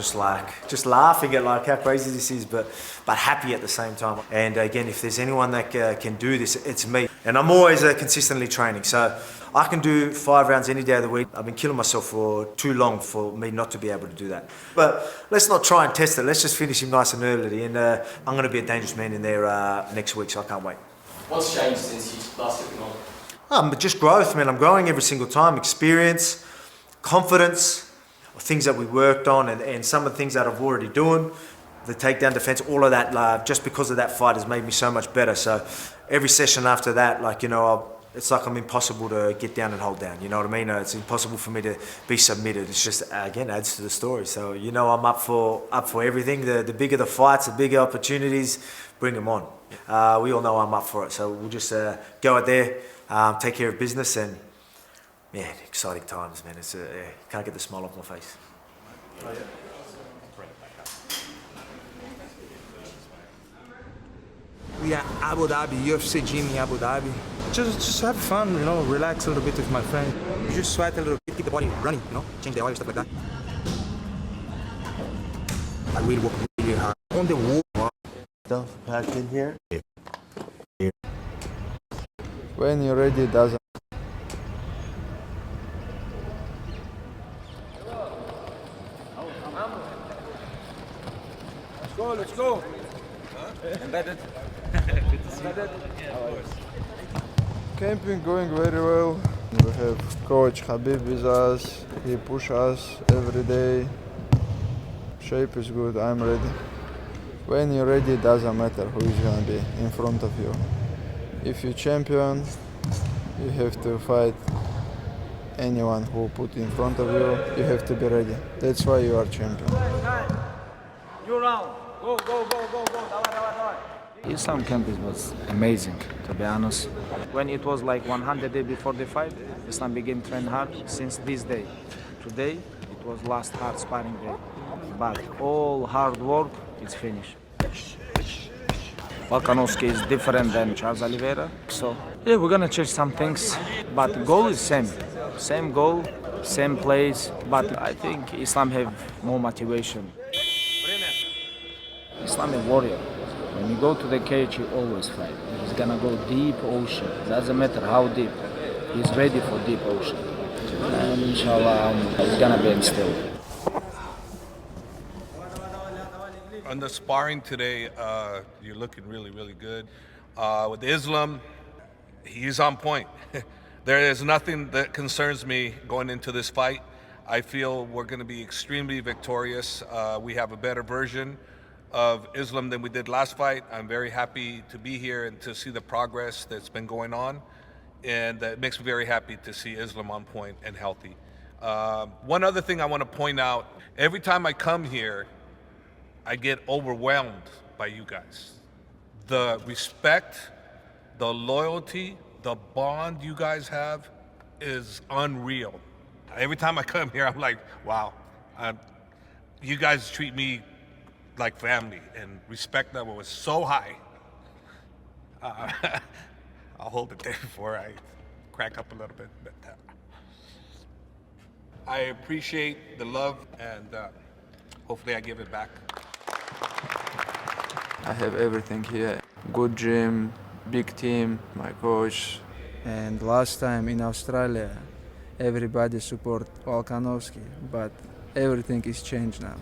Just laughing at like how crazy this is, but happy at the same time. And again, if there's anyone that can do this, it's me. And I'm always consistently training, so I can do 5 rounds any day of the week. I've been killing myself for too long for me not to be able to do that. But let's not try and test it. Let's just finish him nice and early. And I'm going to be a dangerous man in there next week, so I can't wait. What's changed since you last took him on? Just growth, man. I'm growing every single time. Experience, confidence. Things that we worked on and some of the things that I've already doing, the takedown defense, all of that, just because of that fight has made me so much better. So every session after that, it's like I'm impossible to get down and hold down. You know what I mean? It's impossible for me to be submitted. It's just, again, adds to the story. So, I'm up for everything. The bigger the fights, the bigger opportunities, bring them on. We all know I'm up for it. So we'll just go out there, take care of business and, yeah, exciting times, man. It's can't get the smile off my face. We are Abu Dhabi, UFC gym in Abu Dhabi. Just have fun, relax a little bit with my friend. You just sweat a little bit, keep the body running, change the oil, stuff like that. I really work really hard on the wall. Stuff packed in here. When you're ready, it doesn't. Let's go. Embedded. Camping going very well. We have coach Habib with us. He pushes us every day. Shape is good. I'm ready. When you're ready, it doesn't matter who is gonna be in front of you. If you're champion, you have to fight anyone who put in front of you. You have to be ready. That's why you are champion. Your round. Go. Islam camp was amazing, to be honest. When it was like 100 days before the fight, Islam began to train hard since this day. Today, it was last hard sparring day. But all hard work is finished. Volkanovski is different than Charles Oliveira. So, yeah, we're gonna change some things. But the goal is same. Same goal, same place. But I think Islam have more motivation. Islam is a warrior. When you go to the cage, you always fight. He's gonna go deep ocean. Doesn't matter how deep. He's ready for deep ocean. And inshallah, he's gonna be instilled. On the sparring today, you're looking really, really good. With Islam, he's on point. There is nothing that concerns me going into this fight. I feel we're gonna be extremely victorious. We have a better version of Islam than we did last fight. I'm very happy to be here and to see the progress that's been going on. And it makes me very happy to see Islam on point and healthy. One other thing I want to point out, every time I come here, I get overwhelmed by you guys. The respect, the loyalty, the bond you guys have is unreal. Every time I come here, I'm like, wow, you guys treat me like family, and respect level was so high. I'll hold it there before I crack up a little bit. But I appreciate the love, and hopefully I give it back. I have everything here. Good gym, big team, my coach. And last time in Australia, everybody support Volkanovski, but everything is changed now.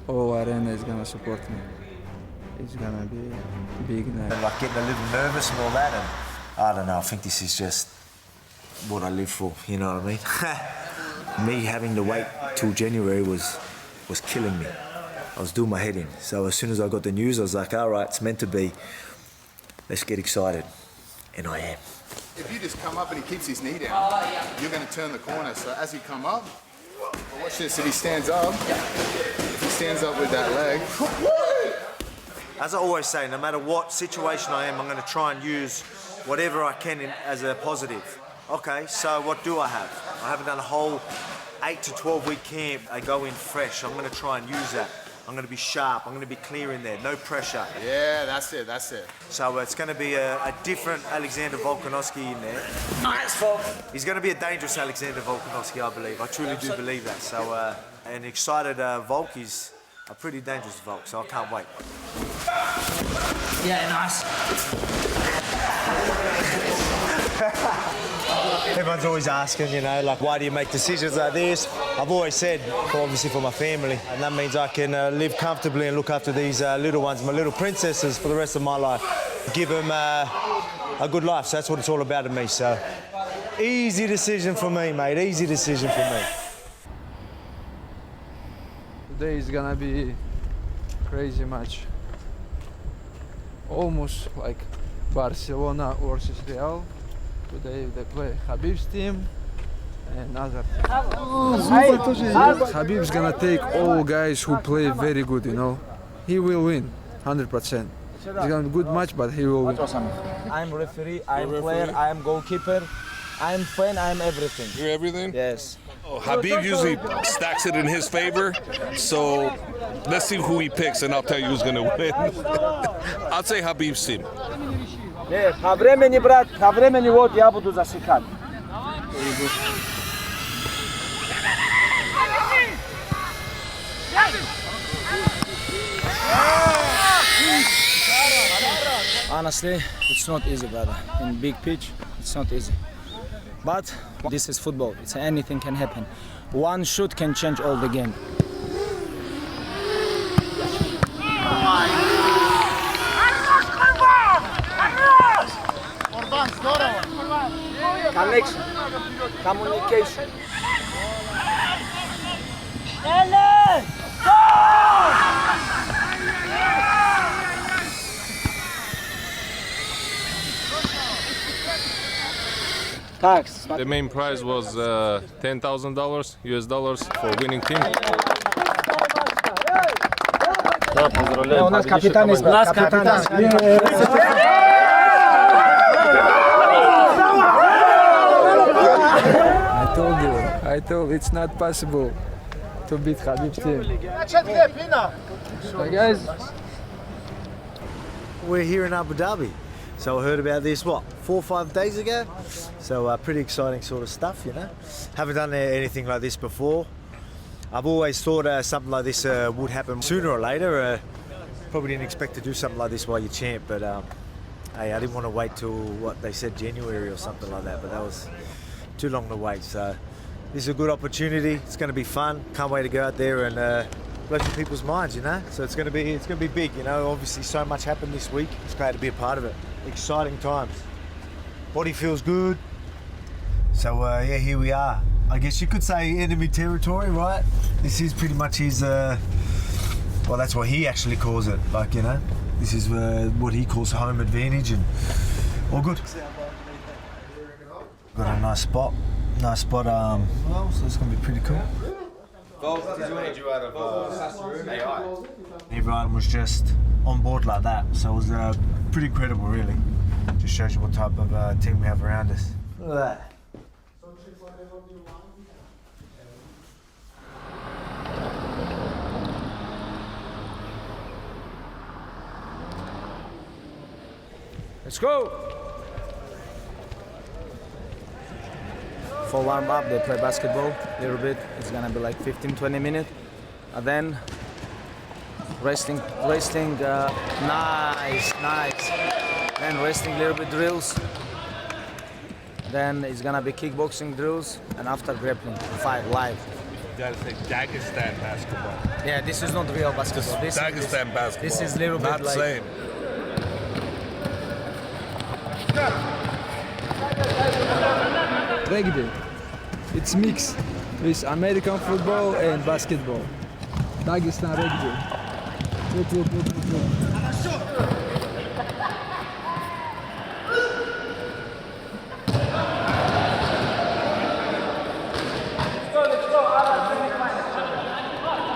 All arena is gonna support me. It's gonna be big night. Like getting a little nervous and all that, and I don't know, I think this is just what I live for, you know what I mean? Me having to wait till January was killing me. I was doing my head in. So as soon as I got the news, I was like, all right, it's meant to be. Let's get excited. And I am. If you just come up and he keeps his knee down, you're going to turn the corner. So as you come up, watch this, if he stands up, with that leg. As I always say, no matter what situation I am, I'm going to try and use whatever I can as a positive. Okay, so what do I have? I haven't done a whole 8 to 12 week camp. I go in fresh. I'm going to try and use that. I'm going to be sharp. I'm going to be clear in there. No pressure. Yeah, that's it. So it's going to be a different Alexander Volkanovski in there. Nice, Volk. He's going to be a dangerous Alexander Volkanovski, I believe. I truly do believe that. So, and excited Volk is a pretty dangerous Volk, so I can't wait. Yeah, nice. Everyone's always asking, you know, like, why do you make decisions like this? I've always said, obviously for my family, and that means I can live comfortably and look after these little ones, my little princesses, for the rest of my life. Give them a good life, so that's what it's all about to me, so. Easy decision for me, mate, easy decision for me. Today is gonna be crazy match. Almost like Barcelona versus Real. Today they play Khabib's team and other team. Khabib's gonna take all guys who play very good, you know. He will win, 100%. It's gonna be a good match, but he will win. I'm referee, I'm player, I'm goalkeeper, I'm fan, I'm everything. You're everything? Yes. Oh, Habib usually stacks it in his favor, so let's see who he picks, and I'll tell you who's going to win. I'll say Habib's team. Не, по времени, брат, по времени вот я буду засекать. Honestly, it's not easy, brother. In big pitch, it's not easy. But this is football. It's anything can happen. One shot can change all the game. Connection, communication. Tax. The main prize was $10,000 US dollars for winning team. У нас капитан есть. У нас капитан. I told it's not possible to beat Khabib's team. So guys, We're here in Abu Dhabi. So I heard about this, 4 or 5 days ago? So pretty exciting sort of stuff, you know. Haven't done anything like this before. I've always thought something like this would happen sooner or later. Probably didn't expect to do something like this while you're champ, but hey, I didn't want to wait till, what they said, January or something like that, but that was too long to wait. So this is a good opportunity. It's going to be fun. Can't wait to go out there and blow some people's minds, you know. So it's going to be big, you know. Obviously, so much happened this week. It's great to be a part of it. Exciting times. Body feels good. So yeah, here we are. I guess you could say enemy territory, right? This is pretty much his. Well, that's what he actually calls it. Like, you know, this is what he calls home advantage, and all good. Got a nice spot. Nice spot. Well, so it's gonna be pretty cool. Everyone was just on board like that, so it was pretty incredible, really. Just shows you what type of team we have around us. Look at that. Let's go! For warm up, they play basketball a little bit. It's gonna be like 15-20 minutes. And then resting, nice. Then resting a little bit drills. Then it's gonna be kickboxing drills, and after grappling, 5 live. You gotta say Dagestan basketball. Yeah, this is not real basketball. This is Dagestan basketball. This is a little not bit like... same. rugby. It's mixed with American football and basketball. Dagestan rugby.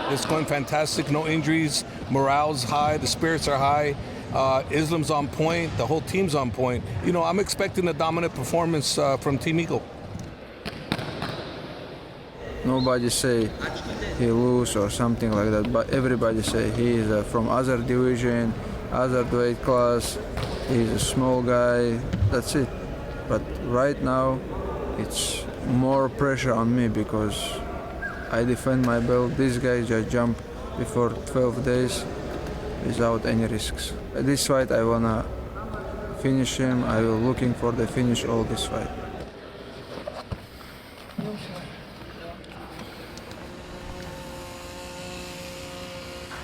It's going fantastic, no injuries, morale's high, the spirits are high, Islam's on point, the whole team's on point. You know, I'm expecting a dominant performance from Team Eagle. Nobody say he lose or something like that, but everybody say he is from other division, other weight class, he's a small guy, that's it. But right now, it's more pressure on me because I defend my belt. This guy just jump before 12 days without any risks. This fight I wanna finish him. I will looking for the finish all this fight.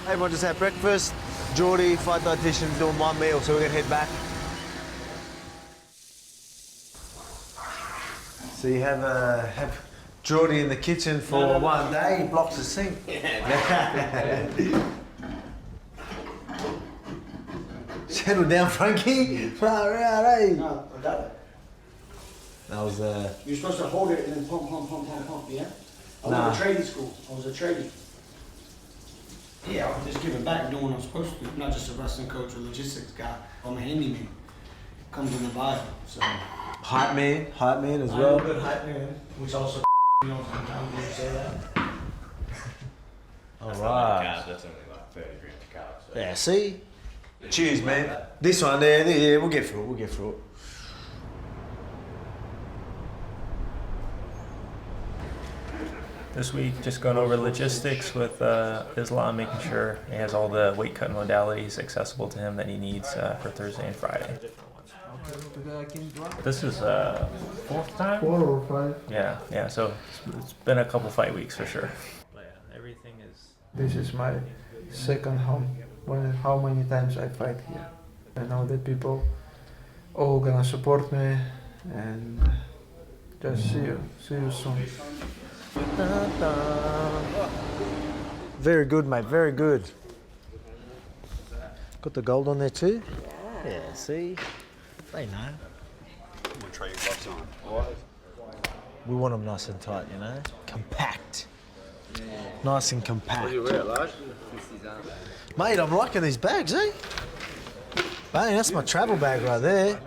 Everyone just had breakfast. Geordie, fight dietitian's doing one meal, so we're gonna head back. So you have Geordie in the kitchen for one day. He blocks the sink. Settle down, Frankie. Far out, eh? No, I got it. That was You're supposed to hold it and then pump, yeah? I Nah. went to trading school. I was a tradie. Yeah, I'm just giving back, doing what I'm supposed to do. I'm not just a wrestling coach or logistics guy. I'm a handyman. Comes in the Bible, so. hype man as I'm well. a good hype man, which also, you know, sometimes when you say that. All right. That's only like 30 grams of carbs. So. Yeah, see? Cheers, man. This one there, yeah, we'll get through it. This week, just going over logistics with Islam, making sure he has all the weight cutting modalities accessible to him that he needs for Thursday and Friday. This is fourth time? 4 or 5. Yeah. So it's been a couple fight weeks for sure. But yeah, everything is. This is my second home. How many times I fight here. I know that people all gonna support me and just see you soon. Very good, mate, very good. Got the gold on there too? Yeah, see? They know. I'm gonna try your gloves on. We want them nice and tight, you know? Compact. Nice and compact. What do you wear, Lodge? Mate, I'm liking these bags, eh? Bang, that's my travel bag right there.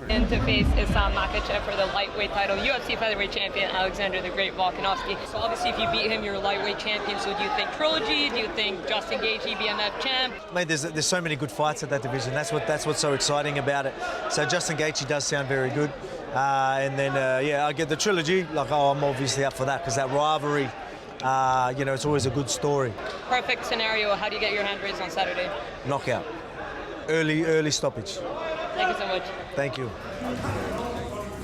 And to face Makhachev for the lightweight title, UFC featherweight champion Alexander the Great Volkanovski. So obviously if you beat him, you're a lightweight champion. So do you think trilogy? Do you think Justin Gaethje BMF champ? Mate, there's so many good fights at that division. That's what's so exciting about it. So Justin Gaethje does sound very good. And then, I get the trilogy. Like, I'm obviously up for that because that rivalry, it's always a good story. Perfect scenario. How do you get your hand raised on Saturday? Knockout. Early stoppage. Thank you so much. Thank you.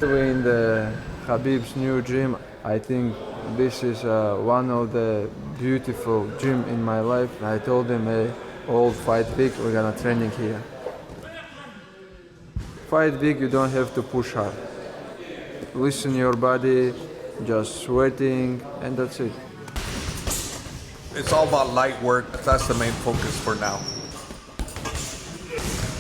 In the Khabib's new gym, I think this is one of the beautiful gym in my life. I told him, hey, all fight big, we're gonna training here. Fight big, you don't have to push hard. Listen your body, just sweating, and that's it. It's all about light work. That's the main focus for now.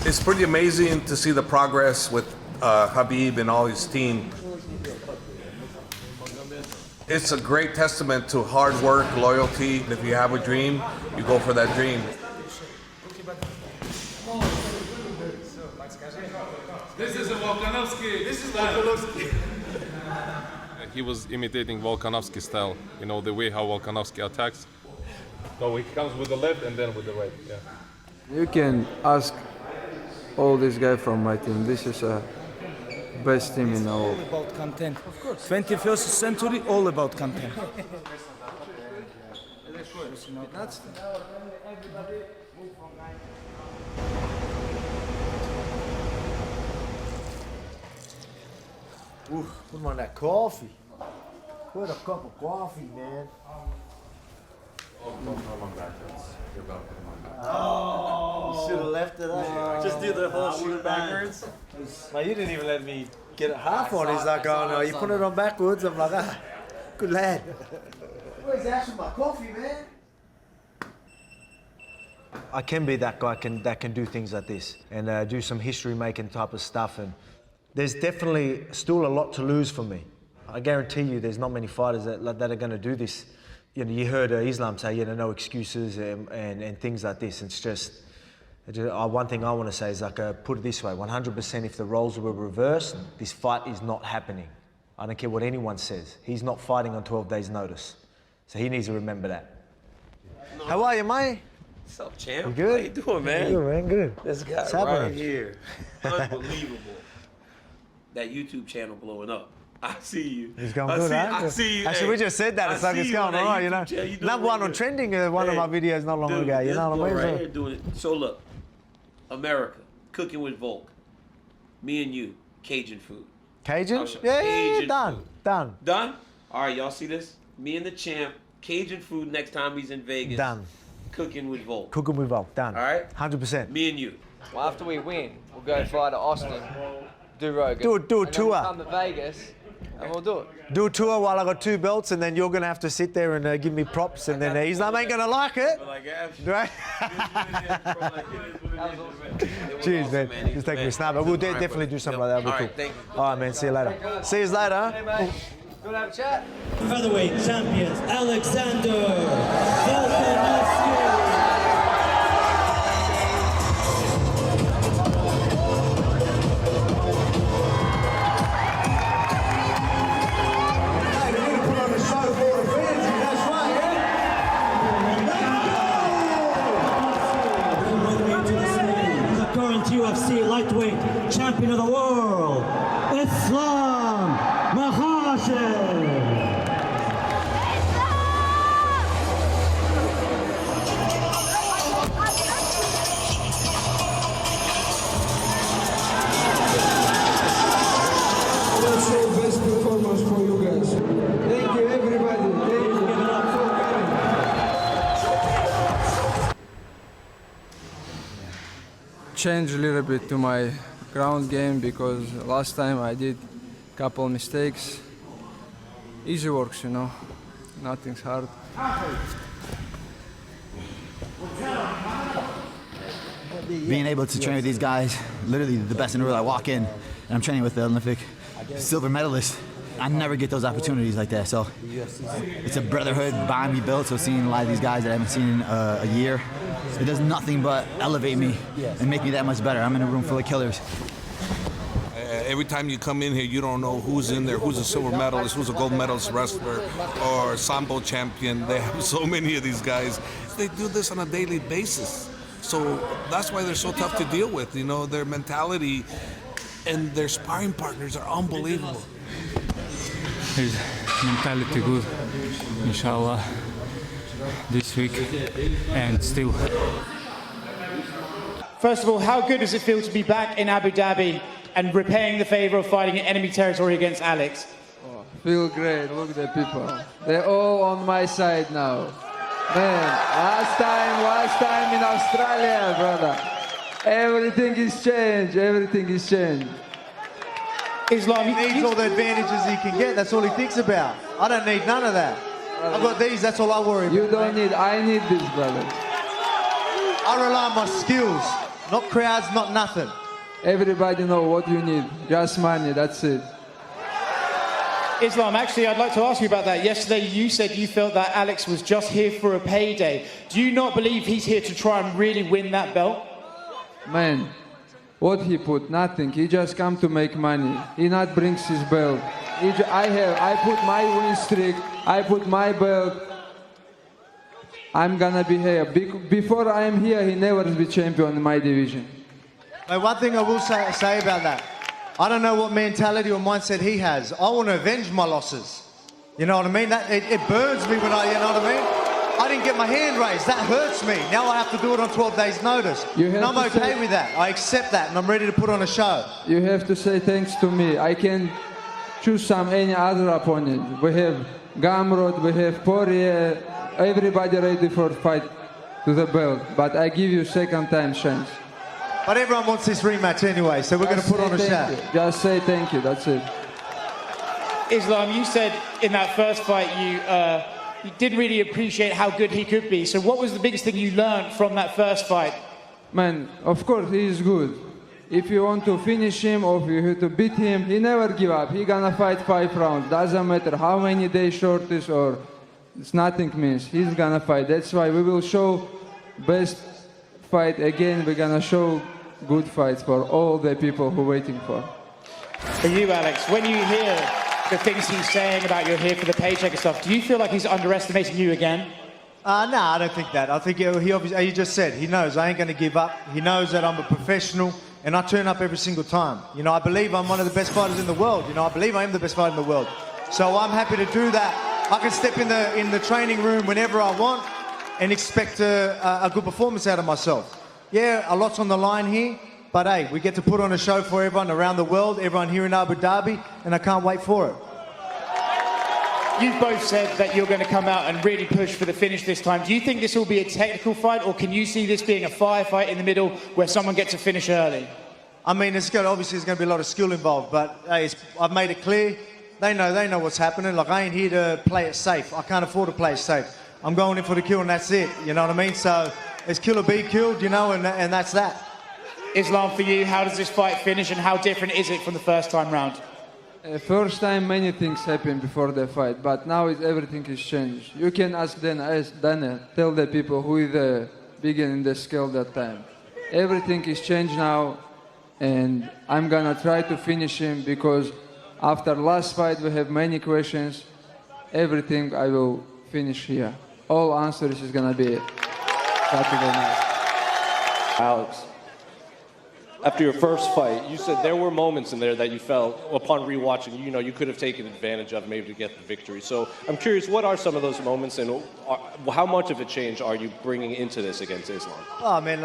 It's pretty amazing to see the progress with Khabib and all his team. It's a great testament to hard work, loyalty. If you have a dream, you go for that dream. This is Volkanovski. He was imitating Volkanovski style, the way how Volkanovski attacks. So he comes with the left and then with the right. Yeah. You can ask all these guys from my team. This is a best team in the world. All about content. Of course. 21st century, all about content. Wouldn't mind that coffee. What a cup of coffee, man. Oh, you should have left it up. Just do the whole shoot backwards. Mate, you didn't even let me get it half on. He's like, oh no, you put it on backwards. I'm like, good lad. Where's actually my coffee, man? I can be that guy that can do things like this and do some history-making type of stuff. And there's definitely still a lot to lose for me. I guarantee you there's not many fighters that are going to do this. You heard Islam say, no excuses and things like this. It's just one thing I want to say is put it this way, 100% if the roles were reversed, this fight is not happening. I don't care what anyone says. He's not fighting on 12 days notice. So he needs to remember that. No. How are you, mate? What's up, champ? You good? How you doing, man? Good, man, good. This guy right here. Unbelievable. That YouTube channel blowing up. I see you. It's going good, I see you. Actually, we just said that. It's like it's going all right, you know. Number one on trending, one of my videos not long ago, you know what I mean? Right here doing it. So look, America, cooking with Volk. Me and you, Cajun food. Cajun? Yeah, done. Done. Done? All right, y'all see this? Me and the champ, Cajun food next time he's in Vegas. Done. Cooking with Volk. Cooking with Volk, done. All right? 100%. Me and you. Well, after we win, we'll go fly to Austin, do Rogan. Do a and then tour. We'll come to Vegas, and we'll do it. Do a tour while I got 2 belts, and then you're going to have to sit there and give me props, and then Islam ain't going to like it. Right? Cheers, man. Just take me a snap. But we'll definitely do something like that. That'll be cool. All right, man. See you later. See you later. Hey, mate. Good to have a chat. Featherweight champions Alexander Volkanovski. UFC lightweight champion of the world, Islam Makhachev. That's the best performance for you guys. Thank you, everybody. Thank you. Give it up for Change a little bit to my ground game because last time I did couple mistakes. Easy works, you know. Nothing's hard. Being able to train with these guys, literally the best in the world. I walk in and I'm training with the Olympic silver medalist. I never get those opportunities like that. So it's a brotherhood bond we built. So seeing a lot of these guys that I haven't seen in a year, it does nothing but elevate me and make me that much better. I'm in a room full of killers. Every time you come in here, you don't know who's in there, who's a silver medalist, who's a gold medalist wrestler, or Sambo champion. They have so many of these guys. They do this on a daily basis. So that's why they're so tough to deal with. You know, their mentality and their sparring partners are unbelievable. His mentality good, inshallah, this week, and still. First of all, how good does it feel to be back in Abu Dhabi and repaying the favor of fighting in enemy territory against Alex? Oh, feel great. Look at the people. They're all on my side now. Man, last time in Australia, brother. Everything is changed. Everything is changed. Islam, he needs all the advantages he can get. That's all he thinks about. I don't need none of that. I've got these. That's all I worry about. You don't need. I need this, brother. I rely on my skills, not crowds, not nothing. Everybody know what you need. Just money. That's it. Islam, actually, I'd like to ask you about that. Yesterday, you said you felt that Alex was just here for a payday. Do you not believe he's here to try and really win that belt? Man, what he put? Nothing. He just come to make money. He not brings his belt. I put my win streak. I put my belt. I'm gonna be here. Before I am here, he never be champion in my division. But one thing I will say about that, I don't know what mentality or mindset he has. I want to avenge my losses. You know what I mean? It burns me when you know what I mean? I didn't get my hand raised. That hurts me. Now I have to do it on 12 days' notice. And I'm okay with that. I accept that, and I'm ready to put on a show. You have to say thanks to me. I can choose any other opponent. We have Gamrot, we have Poirier, everybody ready for fight to the belt. But I give you second time chance. But everyone wants this rematch anyway, so we're going to put on a show. Just say thank you, that's it. Islam, you said in that first fight you didn't really appreciate how good he could be. So what was the biggest thing you learned from that first fight? Man, of course he is good. If you want to finish him or if you have to beat him, he never give up. He gonna fight 5 rounds. Doesn't matter how many days short is or it's nothing means. He's gonna fight. That's why we will show best fight again. We're gonna show good fights for all the people who are waiting for. For you, Alex, when you hear the things he's saying about you're here for the paycheck and stuff, do you feel like he's underestimating you again? No, I don't think that. I think he obviously, you just said, he knows I ain't going to give up. He knows that I'm a professional. and I turn up every single time. You know, I believe I'm one of the best fighters in the world. You know, I believe I am the best fighter in the world. So I'm happy to do that. I can step in the training room whenever I want and expect a good performance out of myself. Yeah, a lot's on the line here, but hey, we get to put on a show for everyone around the world, everyone here in Abu Dhabi, and I can't wait for it. You've both said that you're going to come out and really push for the finish this time. Do you think this will be a technical fight, or can you see this being a firefight in the middle where someone gets a finish early? I mean, obviously there's going to be a lot of skill involved, but hey, I've made it clear. They know what's happening. Like, I ain't here to play it safe. I can't afford to play it safe. I'm going in for the kill and that's it. You know what I mean? So it's kill or be killed, you know, and that's that. Islam, for you, how does this fight finish and how different is it from the first time round? First time many things happened before the fight, but now everything is changed. You can ask Dana, tell the people who is the beginning in the scale that time. Everything is changed now, and I'm gonna try to finish him because after last fight we have many questions. Everything I will finish here. All answers is gonna be Saturday night. Alex, after your first fight, you said there were moments in there that you felt, upon rewatching, you know, you could have taken advantage of maybe to get the victory. So I'm curious, what are some of those moments, and how much of a change are you bringing into this against Islam? Oh, man,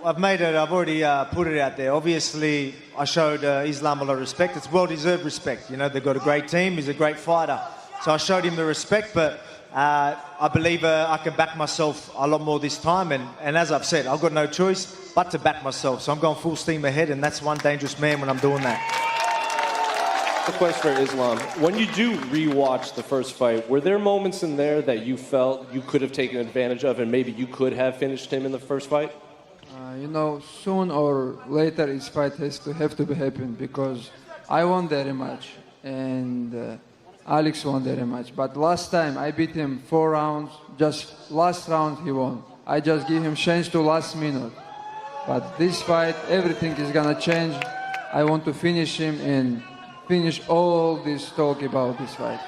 I've already put it out there. Obviously, I showed Islam a lot of respect. It's well-deserved respect. You know, they've got a great team. He's a great fighter. So I showed him the respect, but I believe I can back myself a lot more this time. And as I've said, I've got no choice but to back myself. So I'm going full steam ahead, and that's one dangerous man when I'm doing that. The question for Islam, when you do rewatch the first fight, were there moments in there that you felt you could have taken advantage of and maybe you could have finished him in the first fight? You know, soon or later his fight has to be happen because I won the rematch and Alex won the rematch. But last time I beat him 4 rounds, just last round he won. I just give him chance to last minute. But this fight, everything is gonna change. I want to finish him and finish all this talk about this fight.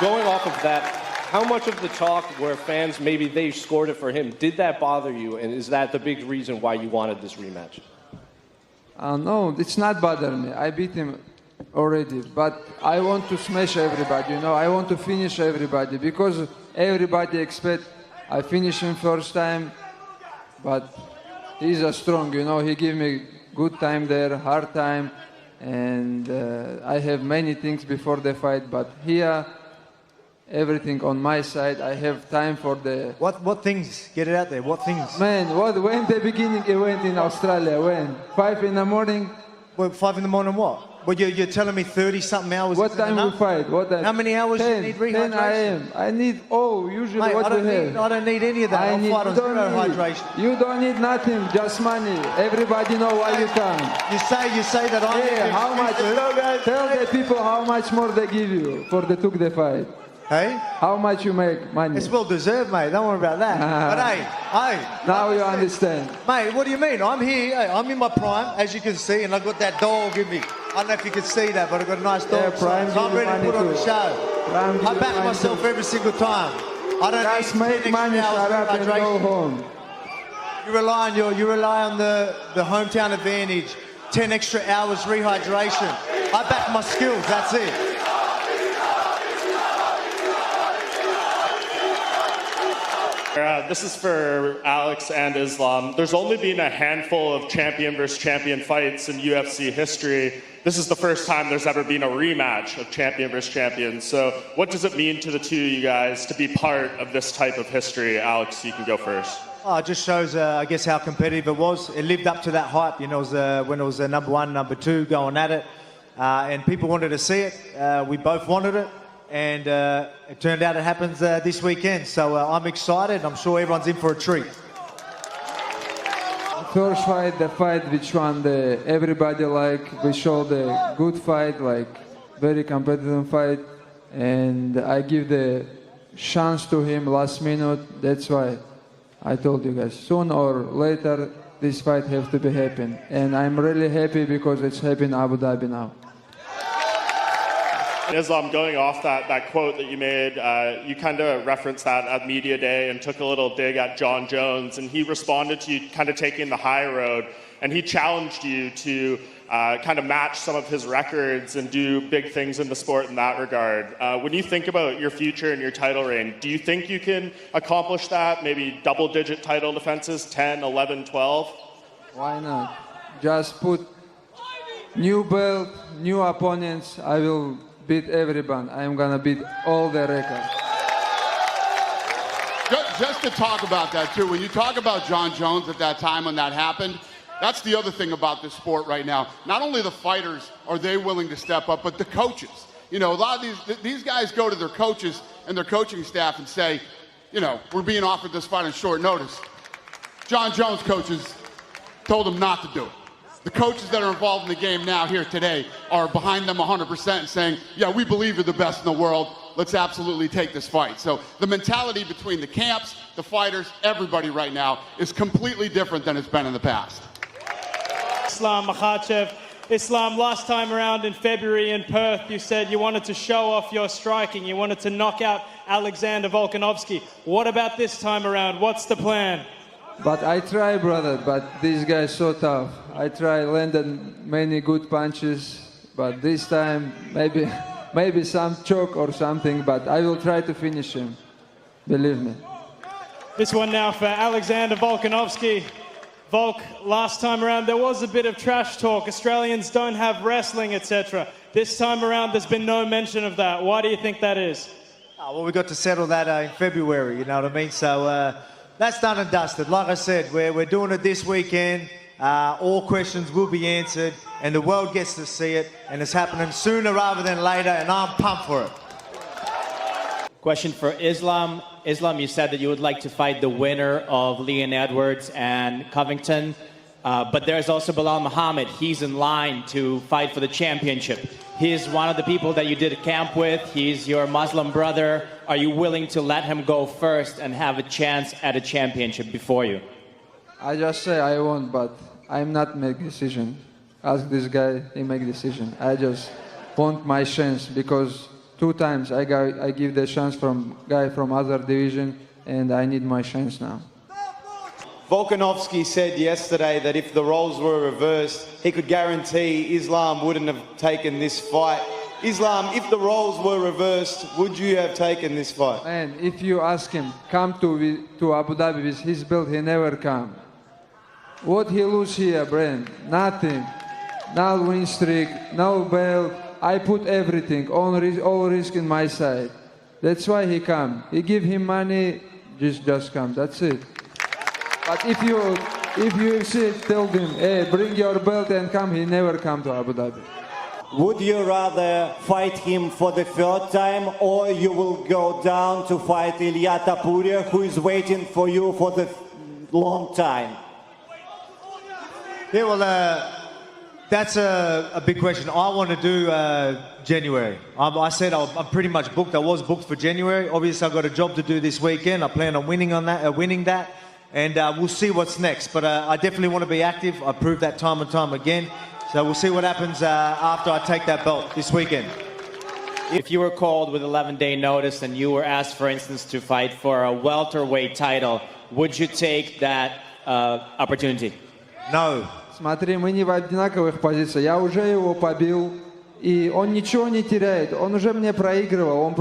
Going off of that, how much of the talk where fans, maybe they scored it for him, did that bother you? And is that the big reason why you wanted this rematch? No, it's not bothering me. I beat him already, but I want to smash everybody, you know. I want to finish everybody because everybody expect I finish him first time, but he's a strong, you know. He give me good time there, hard time, and I have many things before the fight, but here, everything on my side. I have time for the... What things? Get it out there. What things? Man, when the beginning event in Australia? When? 5 in the morning? Well, 5 in the morning what? Well, you're telling me 30-something hours. What time we fight? What time? How many hours 10, do you need rehydration? 10 a.m. I need, usually Mate, what we have. I don't need any of that. I'll fight on zero hydration. You don't need nothing, just money. Everybody know why you come. You say that I need how much? Tell the people how much more they give you for the took the fight. Hey? How much you make money? It's well deserved, mate. Don't worry about that. But hey. Now you understand. Mate, what do you mean? I'm here. Hey, I'm in my prime, as you can see, and I've got that dog in me. I don't know if you can see that, but I've got a nice dog. Yeah, prime so I'm ready to put on the show. I back myself every single time. I don't just make money, shut up and go home. You rely on the hometown advantage. 10 extra hours rehydration. I back my skills. That's it. This is for Alex and Islam. There's only been a handful of champion versus champion fights in UFC history. This is the first time there's ever been a rematch of champion versus champion. So what does it mean to the two of you guys to be part of this type of history? Alex, you can go first. Oh, it just shows, I guess, how competitive it was. It lived up to that hype, you know, when it was number 1, number 2 going at it. And people wanted to see it. We both wanted it. And it turned out it happens this weekend. So I'm excited. I'm sure everyone's in for a treat. First fight, the fight which won everybody we showed a good fight, very competitive fight. And I give the chance to him last minute. That's why I told you guys, soon or later, this fight has to be happen. And I'm really happy because it's happening in Abu Dhabi now. Islam, going off that quote that you made, you kind of referenced that at Media Day and took a little dig at John Jones, and he responded to you kind of taking the high road, and he challenged you to kind of match some of his records and do big things in the sport in that regard. When you think about your future and your title reign, do you think you can accomplish that? Maybe double-digit title defenses, 10, 11, 12? Why not? Just put new belt, new opponents. I will beat everyone. I'm gonna beat all the records. Just to talk about that too, when you talk about John Jones at that time when that happened, that's the other thing about this sport right now. Not only the fighters are they willing to step up, but the coaches. You know, a lot of these guys go to their coaches and their coaching staff and say, you know, we're being offered this fight on short notice. John Jones coaches told them not to do it. The coaches that are involved in the game now here today are behind them 100% and saying, yeah, we believe you're the best in the world. Let's absolutely take this fight. So the mentality between the camps, the fighters, everybody right now is completely different than it's been in the past. Islam Makhachev. Islam, last time around in February in Perth, you said you wanted to show off your striking. You wanted to knock out Alexander Volkanovski. What about this time around? What's the plan? But I try, brother, but this guy is so tough. I try landed many good punches, but this time maybe some choke or something, but I will try to finish him. Believe me. This one now for Alexander Volkanovski. Volk, last time around there was a bit of trash talk. Australians don't have wrestling, etc. This time around there's been no mention of that. Why do you think that is? Well, we got to settle that in February, you know what I mean? So that's done and dusted. Like I said, we're doing it this weekend. All questions will be answered and the world gets to see it, and it's happening sooner rather than later, and I'm pumped for it. Question for Islam. Islam, you said that you would like to fight the winner of Leon Edwards and Covington, but there's also Bilal Muhammad. He's in line to fight for the championship. He's one of the people that you did a camp with. He's your Muslim brother. Are you willing to let him go first and have a chance at a championship before you? I just say I won't, but I'm not make decision. Ask this guy, he make decision. I just want my chance because 2 times I give the chance from guy from other division, and I need my chance now. Volkanovski said yesterday that if the roles were reversed, he could guarantee Islam wouldn't have taken this fight. Islam, if the roles were reversed, would you have taken this fight? Man, if you ask him, come to Abu Dhabi with his belt, he never come. What he lose here, Brand? Nothing. No win streak, no belt. I put everything, all risk in my side. That's why he come. He give him money, just come. That's it. But if you see, tell him, hey, bring your belt and come, he never come to Abu Dhabi. Would you rather fight him for the 3rd time, or you will go down to fight Ilya Tapuria, who is waiting for you for the long time? Yeah, well, that's a big question. I want to do January. I said I'm pretty much booked. I was booked for January. Obviously, I've got a job to do this weekend. I plan on winning that, and we'll see what's next. But I definitely want to be active. I proved that time and time again. So we'll see what happens after I take that belt this weekend. If you were called with 11-day notice and you were asked, for instance, to fight for a welterweight title, would you take that opportunity? No. Смотри, мы не в одинаковых позициях. Я уже его побил, и он ничего не теряет. Он уже мне проигрывал.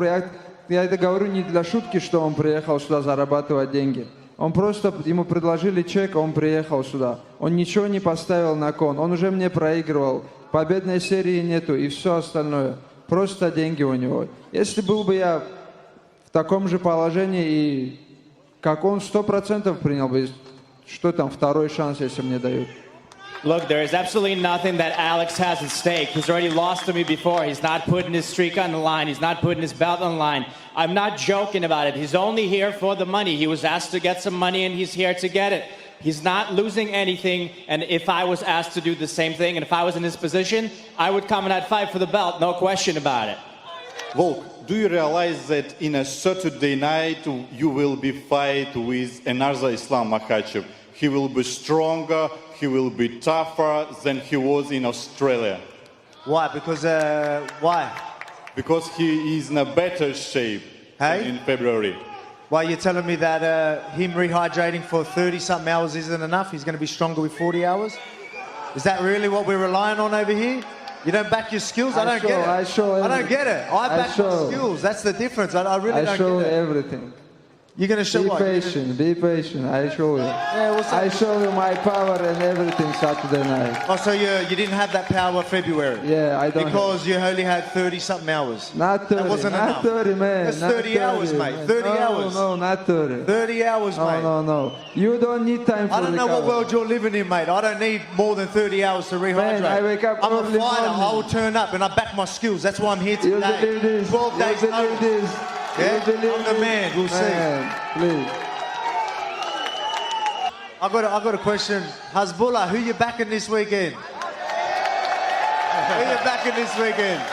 Я это говорю не для шутки, что он приехал сюда зарабатывать деньги. Он просто, ему предложили чек, он приехал сюда. Он ничего не поставил на кон. Он уже мне проигрывал. Победной серии нету и все остальное. Просто деньги у него. Если был бы я в таком же положении, и как он 100% принял бы, что там второй шанс, если мне дают. Look, there is absolutely nothing that Alex has at stake. He's already lost to me before. He's not putting his streak on the line. He's not putting his belt on the line. I'm not joking about it. He's only here for the money. He was asked to get some money, and he's here to get it. He's not losing anything, and if I was asked to do the same thing, and if I was in his position, I would come and I'd fight for the belt, no question about it. Volk, do you realize that in a Saturday night you will be fight with another Islam Makhachev? He will be stronger, he will be tougher than he was in Australia. Why? Because, why? because he is in a better shape than in February. Well, you're telling me that him rehydrating for 30-something hours isn't enough? He's going to be stronger with 40 hours? Is that really what we're relying on over here? You don't back your skills? I don't get it. I don't get it. I back my skills. That's the difference. I really don't get it. I show everything. You're going to show what? Be patient. I show you. Yeah, what's that? I show you my power and everything Saturday night. Oh, so you didn't have that power February? Yeah, I don't. Because you only had 30-something hours. Not 30. That wasn't not enough. 30, man. That's Not 30 hours, mate. 30 hours. No, not 30. 30 hours, mate. No. You don't need time for I don't know what world you're living in, mate. I don't need more than 30 hours to rehydrate. Man, I wake up I'm a early fighter. morning. I will turn up and I back my skills. That's why I'm here You today. believe this? 12 days You believe notice. this? Yeah, You believe I'm the man. We'll Man, see. please. I got a question. Hasbullah, who you backing this weekend? Who you backing this weekend?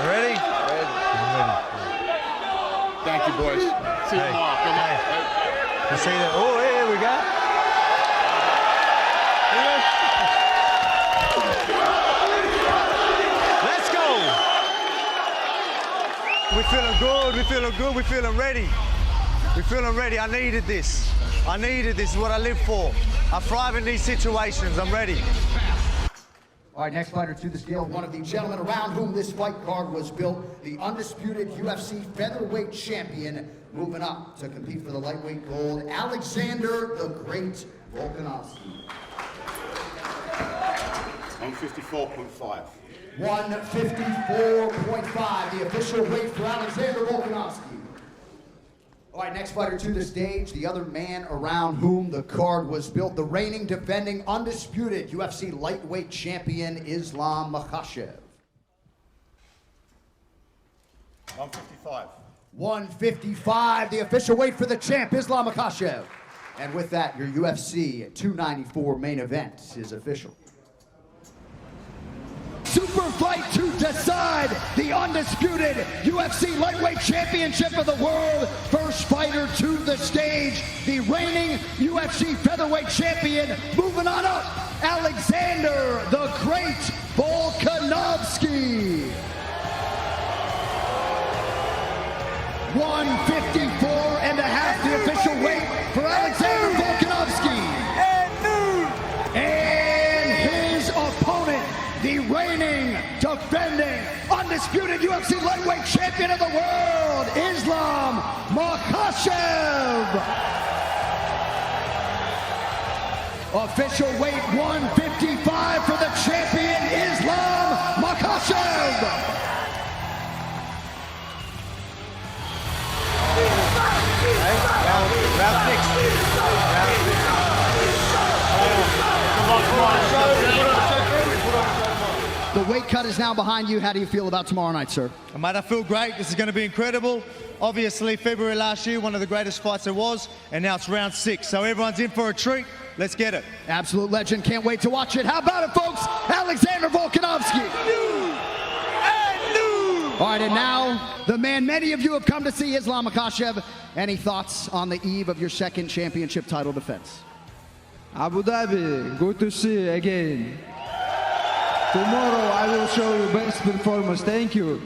Ready? Thank you, boys. See you tomorrow. Come on. You see that? Oh, here we go. Let's go. We're feeling good. We're feeling ready. We're feeling ready. I needed this. This is what I live for. I thrive in these situations. I'm ready. All right, next fighter to the scale, one of the gentlemen around whom this fight card was built, the undisputed UFC featherweight champion, moving up to compete for the lightweight gold, Alexander the Great Volkanovski. 154.5. 154.5, the official weight for Alexander Volkanovski. All right, next fighter to the stage, the other man around whom the card was built, the reigning, defending, undisputed UFC lightweight champion, Islam Makhachev. 155. 155, the official weight for the champ, Islam Makhachev. And with that, your UFC 294 main event is official. Super fight to decide the undisputed UFC lightweight championship of the world. First fighter to the stage, the reigning UFC featherweight champion, moving on up, Alexander the Great Volkanovski. 154.5, the official weight for Alexander Volkanovski. And his opponent, the reigning, defending, undisputed UFC lightweight champion of the world, Islam Makhachev. Official weight 155 for the champion, Islam Makhachev. The weight cut is now behind you. How do you feel about tomorrow night, sir? Mate, I feel great. This is going to be incredible. Obviously, February last year, one of the greatest fights there was, and now it's round 6. So everyone's in for a treat. Let's get it. Absolute legend. Can't wait to watch it. How about it, folks? Alexander Volkanovski. All right, and now, the man many of you have come to see, Islam Makhachev. Any thoughts on the eve of your second championship title defense? Abu Dhabi, good to see you again. Tomorrow I will show you best performance. Thank you.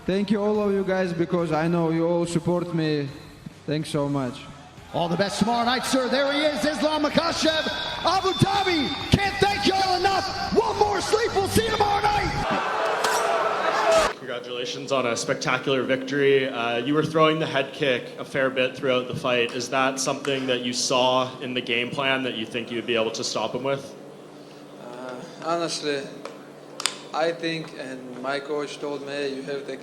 Thank you all of you guys, because I know you all support me. Thanks so much. All the best tomorrow night, sir. There he is, Islam Makhachev. Abu Dhabi, can't thank you all enough. One more sleep. We'll see you tomorrow night. Congratulations on a spectacular victory. You were throwing the head kick a fair bit throughout the fight. Is that something that you saw in the game plan that you think you would be able to stop him with? Honestly, I think, and my coach told me, you have the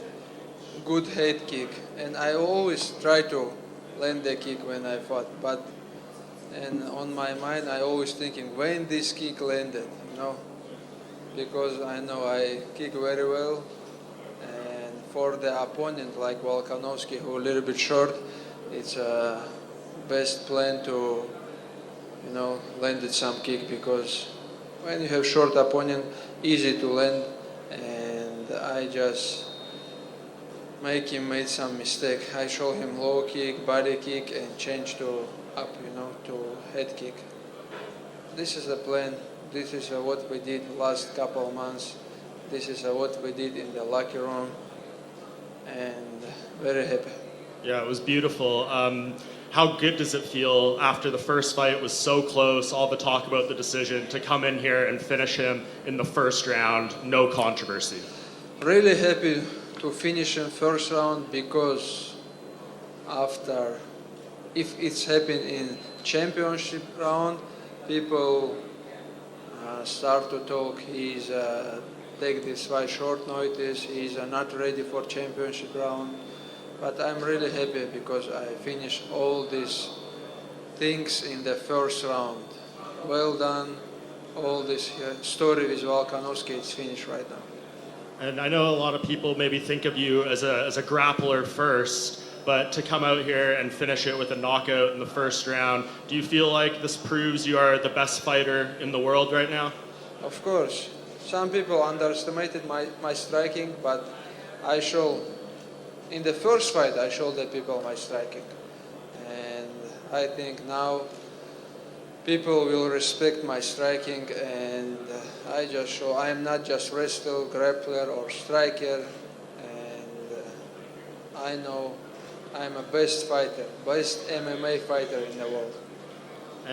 good head kick, and I always try to land the kick when I fought, but and on my mind I always thinking when this kick landed, you know, because I know I kick very well, and for the opponent like Volkanovski, who a little bit short, it's a best plan to, you know, landed some kick, because when you have short opponent, easy to land, and I just make him made some mistake. I show him low kick, body kick, and change to up, to head kick. This is the plan. This is what we did last couple of months. This is what we did in the locker room, and very happy. Yeah, it was beautiful. How good does it feel after the first fight was so close, all the talk about the decision, to come in here and finish him in the first round, no controversy? Really happy to finish in first round, because after, if it's happened in championship round, people start to talk, he's take this fight short notice, he's not ready for championship round. But I'm really happy because I finished all these things in the first round. Well done. All this story with Volkanovski is finished right now. And I know a lot of people maybe think of you as a grappler first, but to come out here and finish it with a knockout in the first round, do you feel like this proves you are the best fighter in the world right now? Of course. Some people underestimated my striking, but I show, in the first fight, I showed the people my striking. And I think now people will respect my striking, and I just show I am not just wrestler, grappler, or striker, and I know I'm a best fighter, best MMA fighter in the world.